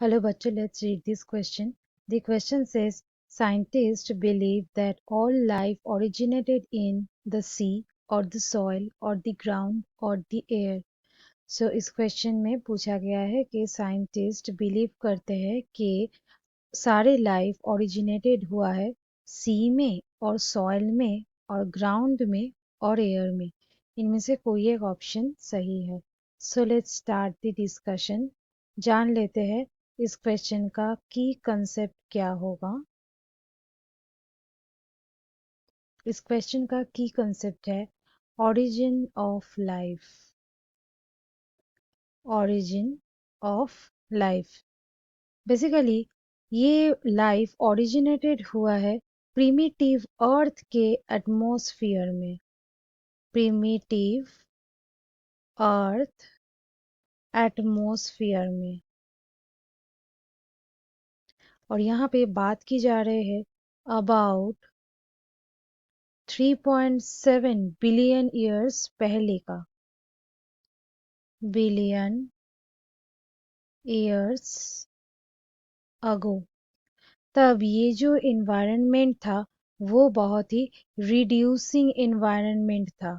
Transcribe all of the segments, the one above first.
Hello, bachcho, let's read this question. The question says, scientists believe that all life originated in the sea or the soil or the ground or the air. So इस question में पूछा गया है कि scientist believe करते हैं कि सारे लाइफ ओरिजिनेटेड हुआ है सी में और सॉइल में और ग्राउंड में और एयर में। इनमें से कोई एक ऑप्शन सही है। So let's start the discussion. जान लेते हैं इस क्वेश्चन का की कंसेप्ट क्या होगा। इस क्वेश्चन का की कंसेप्ट है origin of life. Origin of life basically ये लाइफ ओरिजिनेटेड हुआ है प्रिमिटिव अर्थ के एटमॉस्फेयर में। प्रिमिटिव अर्थ एटमॉस्फेयर में। और यहाँ पे बात की जा रही है अबाउट 3.7 बिलियन ईयर्स पहले का। Billion years ago. तब ये जो इन्वायरमेंट था वो बहुत ही रिड्यूसिंग इन्वायरमेंट था,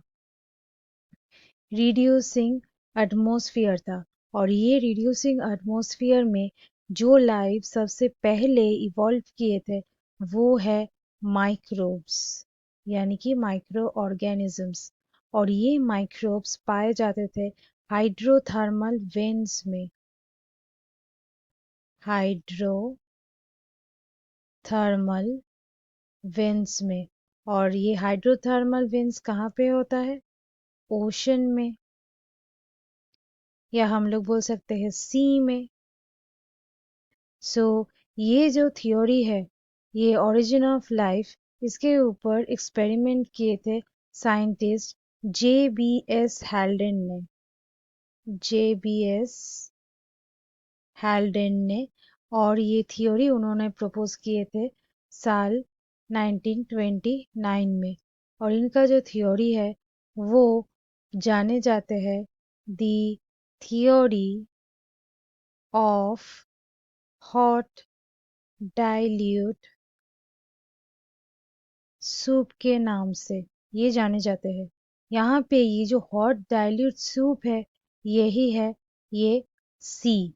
रिड्यूसिंग एटमॉस्फेयर था। और ये रिड्यूसिंग एटमॉस्फेयर में जो लाइफ सबसे पहले इवॉल्व किए थे वो है माइक्रोब्स, यानी कि माइक्रो ऑर्गेनिजम्स। और ये माइक्रोब्स पाए जाते थे हाइड्रोथर्मल वेन्स में। हाइड्रोथर्मल वेन्स में। और ये हाइड्रोथर्मल वेन्स कहाँ पे होता है? ओशन में, या हम लोग बोल सकते हैं सी में। सो ये जो थ्योरी है, ये ओरिजिन ऑफ लाइफ, इसके ऊपर एक्सपेरिमेंट किए थे साइंटिस्ट JBS हैल्डेन ने। JBS हैल्डेन ने। और ये थ्योरी उन्होंने प्रपोज किए थे साल 1929 में। और इनका जो थ्योरी है वो जाने जाते हैं the theory of hot dilute soup के नाम से ये जाने जाते हैं। यहाँ पे ये जो हॉट डाइल्यूट सूप है यही है ये सी।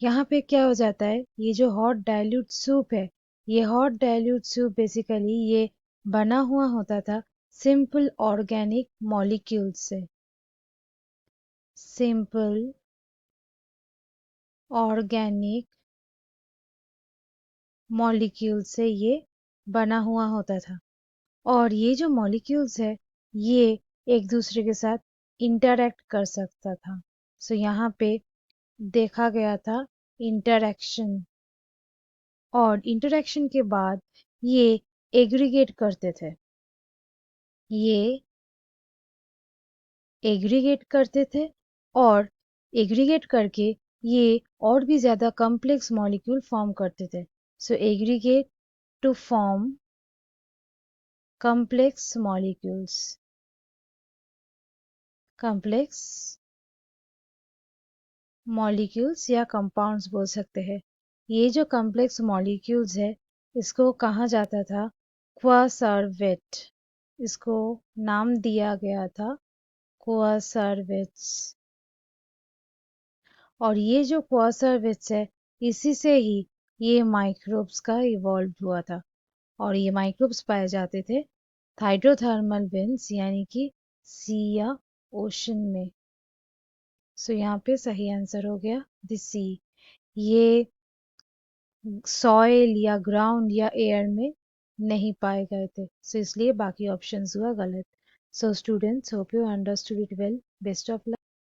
यहाँ पे क्या हो जाता है, ये जो हॉट डाइल्यूट सूप है, ये हॉट डाइल्यूट सूप बेसिकली ये बना हुआ होता था सिंपल ऑर्गेनिक मॉलिक्यूल से। सिंपल ऑर्गेनिक मॉलिक्यूल से ये बना हुआ होता था। और ये जो मॉलिक्यूल्स है ये एक दूसरे के साथ इंटरैक्ट कर सकता था। सो यहाँ पे देखा गया था इंटरैक्शन। और इंटरैक्शन के बाद ये एग्रीगेट करते थे। ये एग्रीगेट करते थे और एग्रीगेट करके ये और भी ज़्यादा कॉम्प्लेक्स मॉलिक्यूल फॉर्म करते थे। So aggregate to form complex molecules. Complex molecules या कंपाउंड्स बोल सकते हैं। ये जो कॉम्प्लेक्स मॉलिक्यूल्स है इसको कहा जाता था क्वासार्वेट। इसको नाम दिया गया था क्वासार्वेट्स। और ये जो क्वासार्वेट्स है इसी से ही ये माइक्रोब्स का इवॉल्व हुआ था। और ये माइक्रोब्स पाए जाते थे हाइड्रोथर्मल वेंस यानी कि सी या ओशन में। सो यहाँ पे सही आंसर हो गया द सी। ये सॉइल या ग्राउंड या एयर में नहीं पाए गए थे, सो इसलिए बाकी ऑप्शंस हुआ गलत। So students, hope you understood it well. Best of luck.